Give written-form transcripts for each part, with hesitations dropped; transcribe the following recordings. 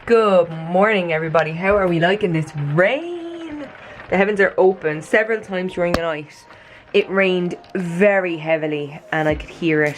Good morning, everybody. How are we liking this rain? The heavens are open. Several times during the night it rained very heavily and I could hear it.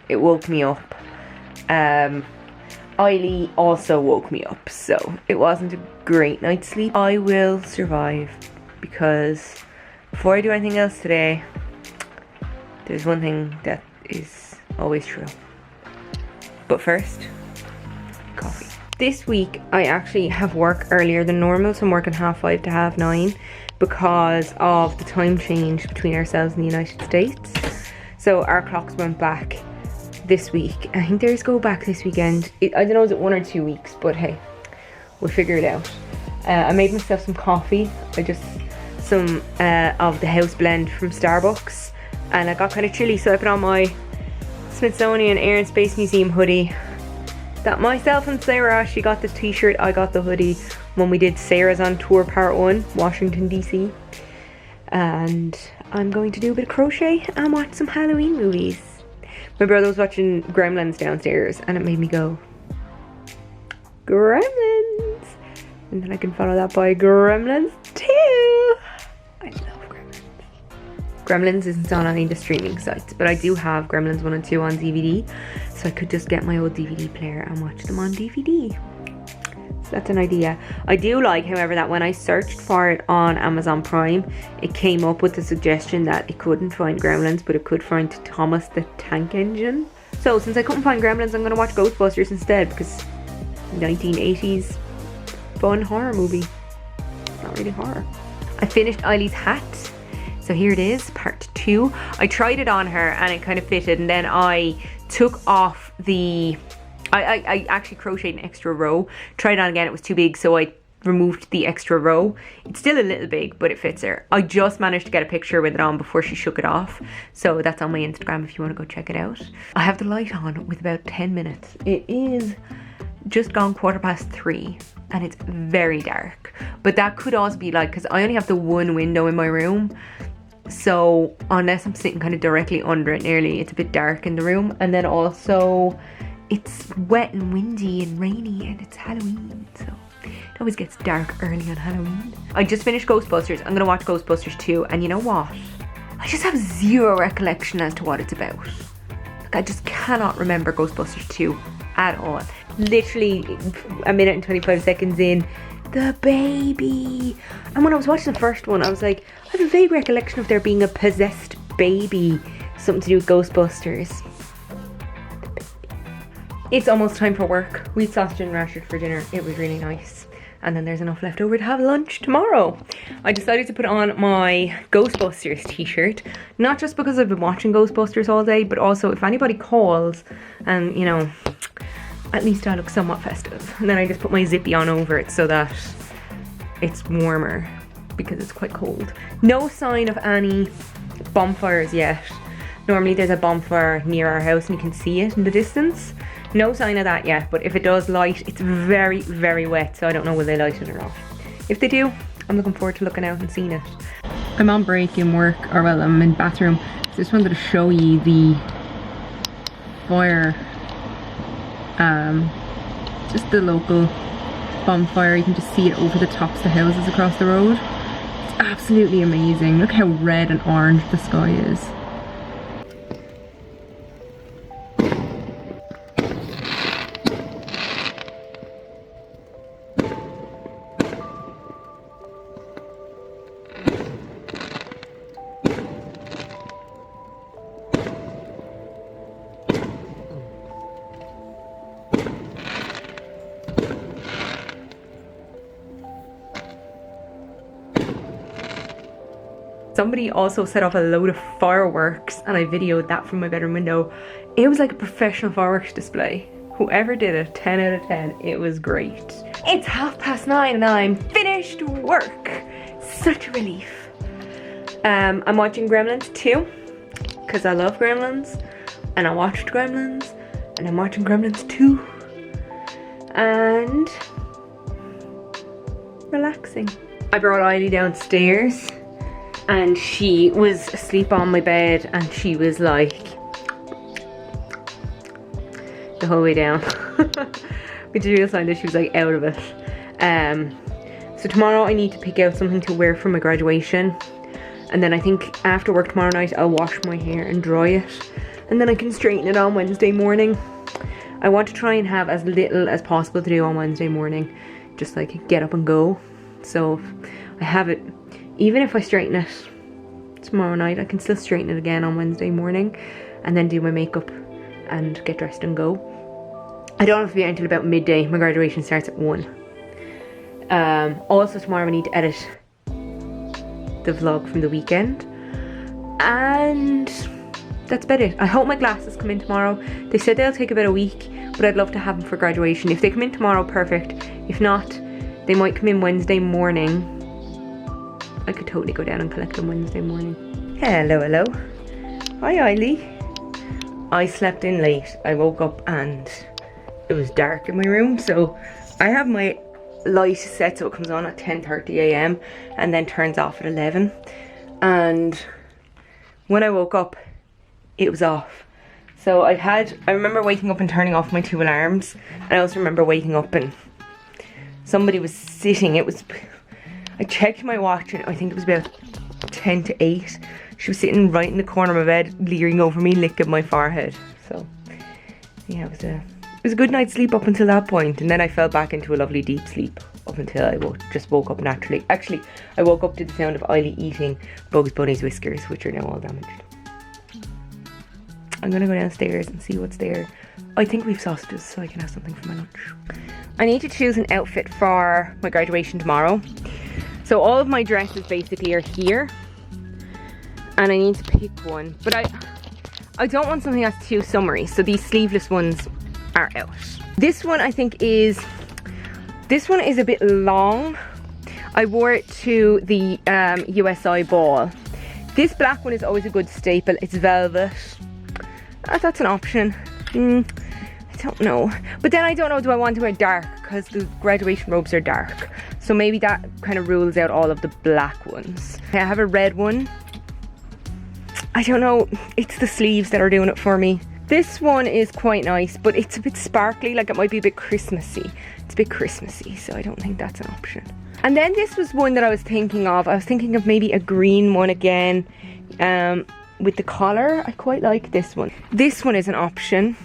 It woke me up. Eiley also woke me up, so it wasn't a great night's sleep. I will survive, because before I do anything else today, there's one thing that is always true. But first, coffee. This week I actually have work earlier than normal, so I'm working 5:30 to 9:30 because of the time change between ourselves and the United States. So our clocks went back this week. I think theirs go back this weekend. I don't know, is it 1 or 2 weeks, but hey, we'll figure it out. I made myself some coffee. Some of the house blend from Starbucks, and I got kind of chilly, so I put on my Smithsonian Air and Space Museum hoodie that myself and Sarah actually got the t-shirt. I got the hoodie when we did Sarah's on Tour Part 1, Washington DC. And I'm going to do a bit of crochet and watch some Halloween movies. My brother was watching Gremlins downstairs and it made me go, Gremlins! And then I can follow that by Gremlins 2! I love Gremlins. Gremlins isn't on any of the streaming sites, but I do have Gremlins 1 and 2 on DVD, so I could just get my old DVD player and watch them on DVD. So that's an idea. I do like, however, that when I searched for it on Amazon Prime, it came up with the suggestion that it couldn't find Gremlins, but it could find Thomas the Tank Engine. So since I couldn't find Gremlins, I'm going to watch Ghostbusters instead, because 1980s fun horror movie. It's not really horror. I finished Eiley's hat. So here it is, part 2. I tried it on her and it kind of fitted, and then I took off the... I actually crocheted an extra row. Tried it on again, it was too big, so I removed the extra row. It's still a little big, but it fits her. I just managed to get a picture with it on before she shook it off. So that's on my Instagram if you want to go check it out. I have the light on with about 10 minutes. It is just gone 3:15 and it's very dark. But that could also be like, because I only have the one window in my room. So unless I'm sitting kind of directly under it nearly, it's a bit dark in the room. And then also it's wet and windy and rainy and it's Halloween, so it always gets dark early on Halloween. I just finished Ghostbusters. I'm gonna watch Ghostbusters 2, and you know what? I just have zero recollection as to what it's about. Like, I just cannot remember Ghostbusters 2 at all. Literally a minute and 25 seconds in, the baby. And when I was watching the first one, I was like, I have a vague recollection of there being a possessed baby, something to do with Ghostbusters. It's almost time for work. We had sausage and rashers for dinner. It was really nice. And then there's enough left over to have lunch tomorrow. I decided to put on my Ghostbusters t-shirt, not just because I've been watching Ghostbusters all day, but also if anybody calls and, you know, at least I look somewhat festive. And then I just put my zippy on over it so that it's warmer, because it's quite cold. No sign of any bonfires yet. Normally there's a bonfire near our house and you can see it in the distance. No sign of that yet, but if it does light, it's very, very wet, so I don't know will they light it or not. If they do, I'm looking forward to looking out and seeing it. I'm on break in work, or well, I'm in bathroom. So I just wanted to show you the fire. Just the local bonfire. You can just see it over the tops of the houses across the road. It's absolutely amazing. Look how red and orange the sky is. Somebody also set off a load of fireworks and I videoed that from my bedroom window. It was like a professional fireworks display. Whoever did it, 10 out of 10. It was great. It's 9:30 and I'm finished work. Such a relief. I'm watching Gremlins 2 because I love Gremlins, and I watched Gremlins, and I'm watching Gremlins 2 and relaxing. I brought Eiley downstairs and she was asleep on my bed and she was like the whole way down. Julia signed it, she was like out of it. So tomorrow I need to pick out something to wear for my graduation. And then I think after work tomorrow night I'll wash my hair and dry it. And then I can straighten it on Wednesday morning. I want to try and have as little as possible to do on Wednesday morning. Just like get up and go. So I have it, even if I straighten it tomorrow night, I can still straighten it again on Wednesday morning. And then do my makeup and get dressed and go. I don't have to be out until about midday. My graduation starts at 1. Also tomorrow I need to edit the vlog from the weekend. And that's about it. I hope my glasses come in tomorrow. They said they'll take about a week, but I'd love to have them for graduation. If they come in tomorrow, perfect. If not, they might come in Wednesday morning. I could totally go down and collect them Wednesday morning. Hello, hello. Hi, Eiley. I slept in late. I woke up and it was dark in my room, so I have my light set so it comes on at 10:30 AM and then turns off at 11. And when I woke up, it was off. So I remember waking up and turning off my 2 alarms. And I also remember waking up and somebody was sitting. I checked my watch and I think it was about 10 to 8. She was sitting right in the corner of my bed, leering over me, licking my forehead. So yeah, it was a good night's sleep up until that point, and then I fell back into a lovely deep sleep up until I just woke up naturally. Actually, I woke up to the sound of Eiley eating Bugs Bunny's whiskers, which are now all damaged. I'm gonna go downstairs and see what's there. I think we've sausages, so I can have something for my lunch. I need to choose an outfit for my graduation tomorrow. So all of my dresses basically are here, and I need to pick one. But I don't want something that's too summery, so these sleeveless ones are out. This one I think is a bit long. I wore it to the USI ball. This black one is always a good staple. It's velvet. That's an option. I don't know. But then I don't know, do I want to wear dark? Because the graduation robes are dark. So maybe that kind of rules out all of the black ones. I have a red one. I don't know, it's the sleeves that are doing it for me. This one is quite nice, but it's a bit sparkly, like it might be a bit Christmassy. It's a bit Christmassy, so I don't think that's an option. And then this was one that I was thinking of. I was thinking of maybe a green one again, with the collar. I quite like this one. This one is an option.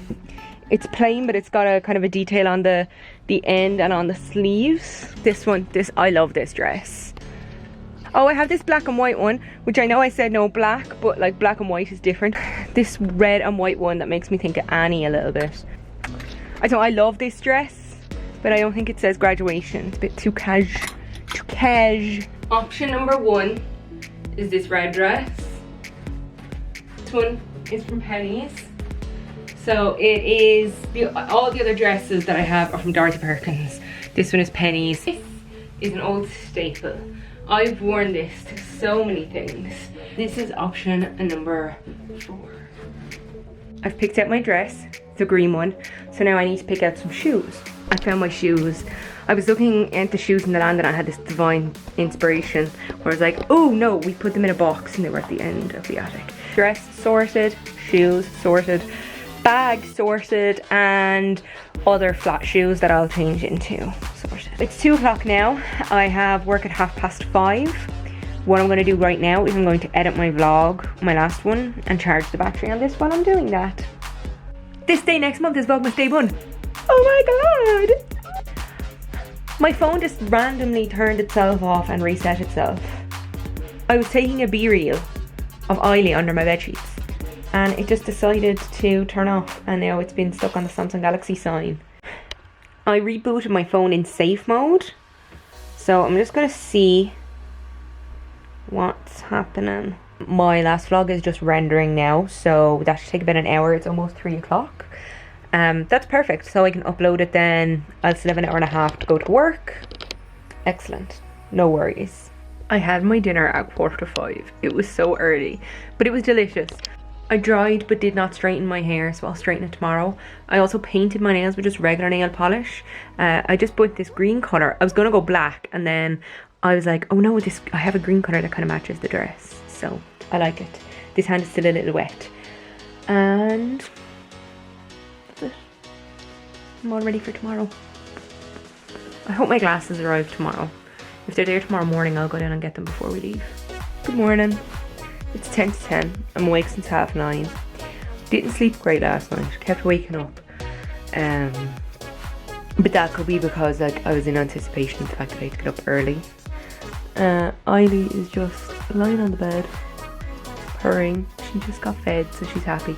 It's plain, but it's got a kind of a detail on the end and on the sleeves. I love this dress. Oh, I have this black and white one, which I know I said no black, but like black and white is different. This red and white one that makes me think of Annie a little bit. I love this dress, but I don't think it says graduation. It's a bit too cash. Too cash. Option number 1 is this red dress. This one is from Penny's. So it is, all the other dresses that I have are from Dorothy Perkins. This one is Penny's. This is an old staple. I've worn this to so many things. This is option number 4. I've picked out my dress, the green one. So now I need to pick out some shoes. I found my shoes. I was looking at the shoes in the land and I had this divine inspiration where I was like, oh no, we put them in a box and they were at the end of the attic. Dress sorted, shoes sorted, bag sorted, and other flat shoes that I'll change into sorted. It's 2 o'clock now. I have work at 5:30. What I'm going to do right now is I'm going to edit my vlog, my last one, and charge the battery on this while I'm doing that. This day next month is Vlogmas Day 1. Oh my god! My phone just randomly turned itself off and reset itself. I was taking a B-reel of Eiley under my bedsheets, and it just decided to turn off, and now it's been stuck on the Samsung Galaxy sign. I rebooted my phone in safe mode, so I'm just gonna see what's happening. My last vlog is just rendering now, so that should take about an hour. It's almost 3 o'clock. That's perfect, so I can upload it then. I'll still have an hour and a half to go to work. Excellent, no worries. I had my dinner at 4:45. It was so early, but it was delicious. I dried but did not straighten my hair, so I'll straighten it tomorrow. I also painted my nails with just regular nail polish. I just bought this green colour. I was gonna go black, and then I was like, oh no, I have a green colour that kind of matches the dress, so I like it. This hand is still a little wet, and that's it. I'm all ready for tomorrow. I hope my glasses arrive tomorrow. If they're there tomorrow morning, I'll go down and get them before we leave. Good morning. It's 10 to 10. I'm awake since 9:30. Didn't sleep great last night. Kept waking up. But that could be because like I was in anticipation of the fact that I had to get up early. Eiley is just lying on the bed, purring. She just got fed, so she's happy.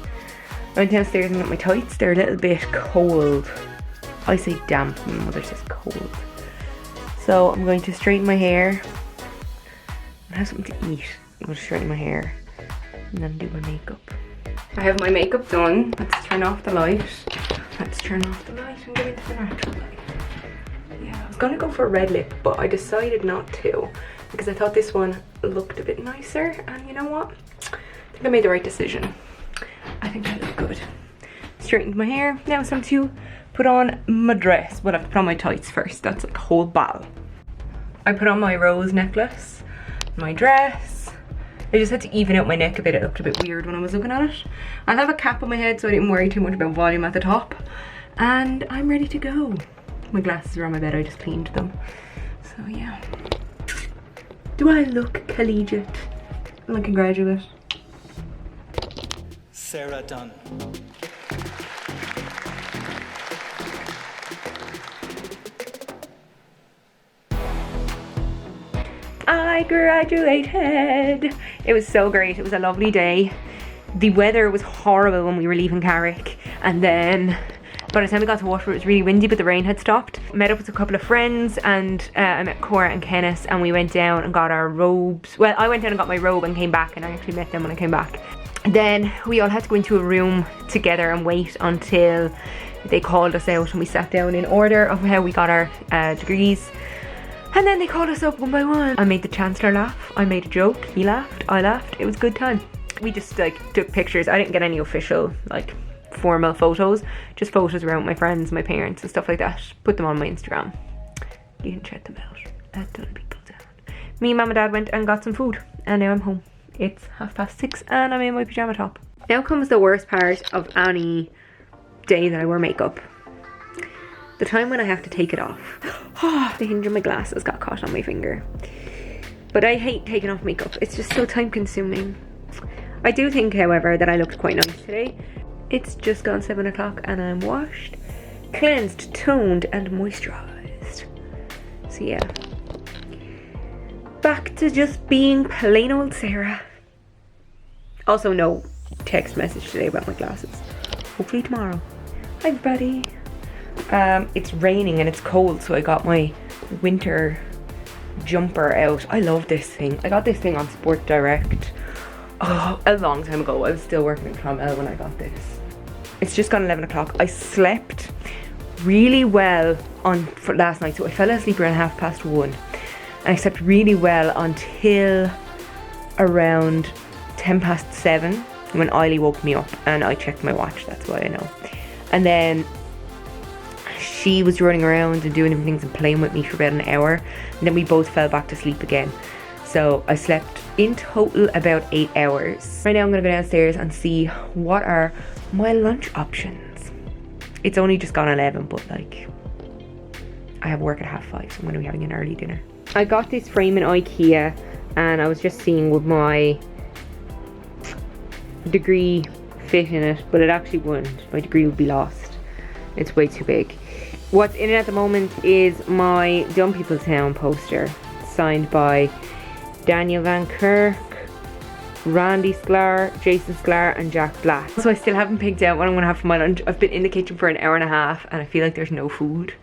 I went downstairs and got my tights. They're a little bit cold. I say damp, my mother says cold. So I'm going to straighten my hair and have something to eat. I'm going to straighten my hair and then do my makeup. I have my makeup done. Let's turn off the light. Let's turn off the light and go into the natural light. Yeah, I was going to go for a red lip, but I decided not to because I thought this one looked a bit nicer. And you know what? I think I made the right decision. I think I look good. Straightened my hair. Now it's time to put on my dress. Well, I have to put on my tights first. That's like a whole battle. I put on my rose necklace, my dress. I just had to even out my neck a bit. It looked a bit weird when I was looking at it. I'll have a cap on my head so I didn't worry too much about volume at the top. And I'm ready to go. My glasses are on my bed. I just cleaned them. So yeah. Do I look collegiate? Like a graduate? Sarah Dunne. I graduated. It was so great. It was a lovely day. The weather was horrible when we were leaving Carrick, and then by the time we got to Waterford it was really windy, but the rain had stopped. Met up with a couple of friends, and I met Cora and Kenneth, and we went down and got our robes. Well, I went down and got my robe and came back, and I actually met them when I came back. Then we all had to go into a room together and wait until they called us out, and we sat down in order of how we got our degrees. And then they called us up one by one. I made the Chancellor laugh. I made a joke. He laughed. I laughed. It was a good time. We just like took pictures. I didn't get any official like formal photos. Just photos around my friends, my parents and stuff like that. Put them on my Instagram. You can check them out at Dunne. Me, mum and dad went and got some food. And now I'm home. It's 6:30 and I'm in my pyjama top. Now comes the worst part of any day that I wear makeup. The time when I have to take it off. The hinge of my glasses got caught on my finger. But I hate taking off makeup. It's just so time consuming. I do think, however, that I looked quite nice today. It's just gone 7 o'clock and I'm washed, cleansed, toned and moisturised. So yeah. Back to just being plain old Sarah. Also no text message today about my glasses. Hopefully tomorrow. Hi everybody. It's raining and it's cold, so I got my winter jumper out. I love this thing. I got this thing on Sport Direct a long time ago. I was still working at Clonmel when I got this. It's just gone 11 o'clock. I slept really well for last night, so I fell asleep around 1:30, and I slept really well until around 7:10 when Eiley woke me up, and I checked my watch. That's why I know. And then she was running around and doing different things and playing with me for about an hour, and then we both fell back to sleep again. So I slept in total about 8 hours. Right now I'm gonna go downstairs and see what are my lunch options. It's only just gone 11, but like I have work at 5:30, so I'm gonna be having an early dinner. I got this frame in IKEA, and I was just seeing would my degree fit in it, but it actually wouldn't. My degree would be lost. It's way too big. What's in it at the moment is my Dumb People Town poster, signed by Daniel Van Kirk, Randy Sklar, Jason Sklar and Jack Black. So I still haven't picked out what I'm going to have for my lunch. I've been in the kitchen for an hour and a half and I feel like there's no food.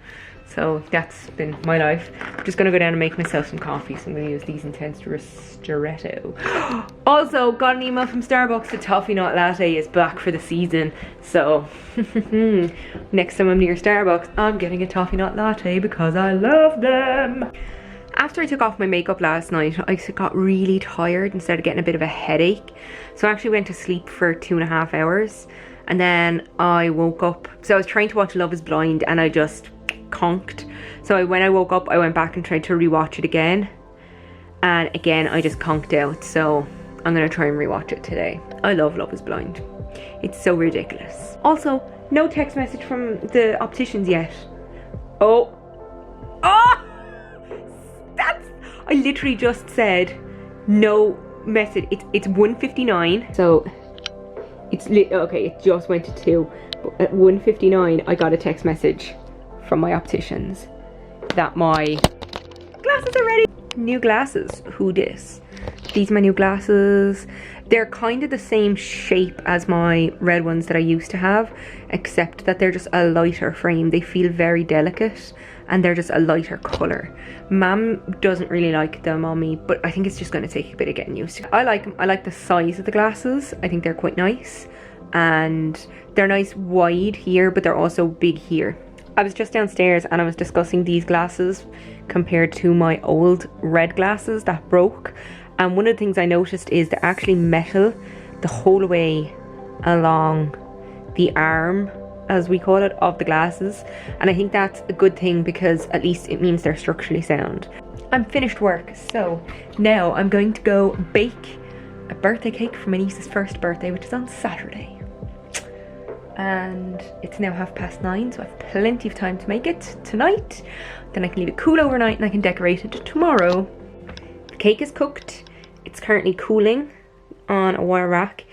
So that's been my life. I'm just going to go down and make myself some coffee. So I'm going to use these Intense Ristretto. Also, got an email from Starbucks. The Toffee Nut Latte is back for the season. So next time I'm near Starbucks, I'm getting a Toffee Nut Latte because I love them. After I took off my makeup last night, I got really tired and started getting a bit of a headache. So I actually went to sleep for 2.5 hours. And then I woke up. So I was trying to watch Love is Blind and I just conked. So when I woke up, I went back and tried to rewatch it again. And again, I just conked out. So I'm going to try and rewatch it today. I love Love is Blind. It's so ridiculous. Also, no text message from the opticians yet. Oh. I literally just said no message. It's 1:59. So it's okay, it just went to 2. But at 1:59 I got a text message from my opticians that my glasses are ready. New glasses. Who dis? These are my new glasses. They're kind of the same shape as my red ones that I used to have, except that they're just a lighter frame. They feel very delicate and they're just a lighter colour. Mum doesn't really like them on me, but I think it's just going to take a bit of getting used to. I like them. I like the size of the glasses. I think they're quite nice, and they're nice wide here, but they're also big here. I was just downstairs and I was discussing these glasses compared to my old red glasses that broke. And one of the things I noticed is they're actually metal the whole way along the arm, as we call it, of the glasses. And I think that's a good thing because at least it means they're structurally sound. I'm finished work, so now I'm going to go bake a birthday cake for my niece's first birthday, which is on Saturday. And it's now 9:30, so I have plenty of time to make it tonight. Then I can leave it cool overnight and I can decorate it tomorrow. The cake is cooked. It's currently cooling on a wire rack.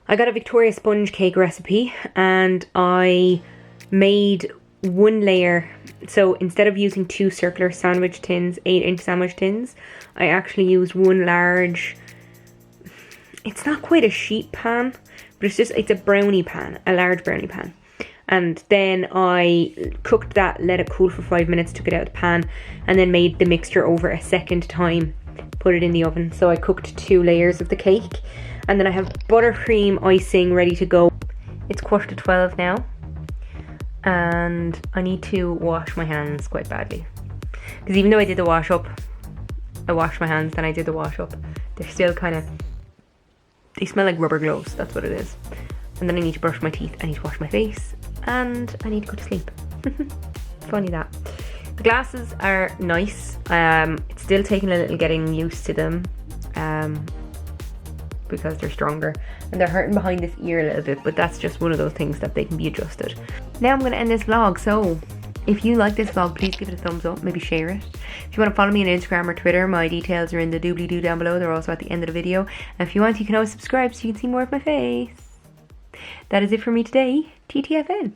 I got a Victoria sponge cake recipe and I made one layer. So instead of using 2 circular sandwich tins, 8-inch sandwich tins, I actually used one large, it's not quite a sheet pan, but it's a brownie pan, a large brownie pan. And then I cooked that, let it cool for 5 minutes, took it out of the pan, and then made the mixture over a second time, put it in the oven. So I cooked 2 layers of the cake, and then I have buttercream icing ready to go. It's 11:15 now, and I need to wash my hands quite badly. Because even though I did the wash up, I washed my hands, then I did the wash up, they're still kind of, they smell like rubber gloves, that's what it is. And then I need to brush my teeth, I need to wash my face, and I need to go to sleep. Funny that. The glasses are nice. It's still taking a little getting used to them because they're stronger. And they're hurting behind this ear a little bit, but that's just one of those things that they can be adjusted. Now I'm going to end this vlog, so if you like this vlog, please give it a thumbs up, maybe share it. If you want to follow me on Instagram or Twitter, my details are in the doobly-doo down below. They're also at the end of the video. And if you want, you can always subscribe so you can see more of my face. That is it for me today. TTFN.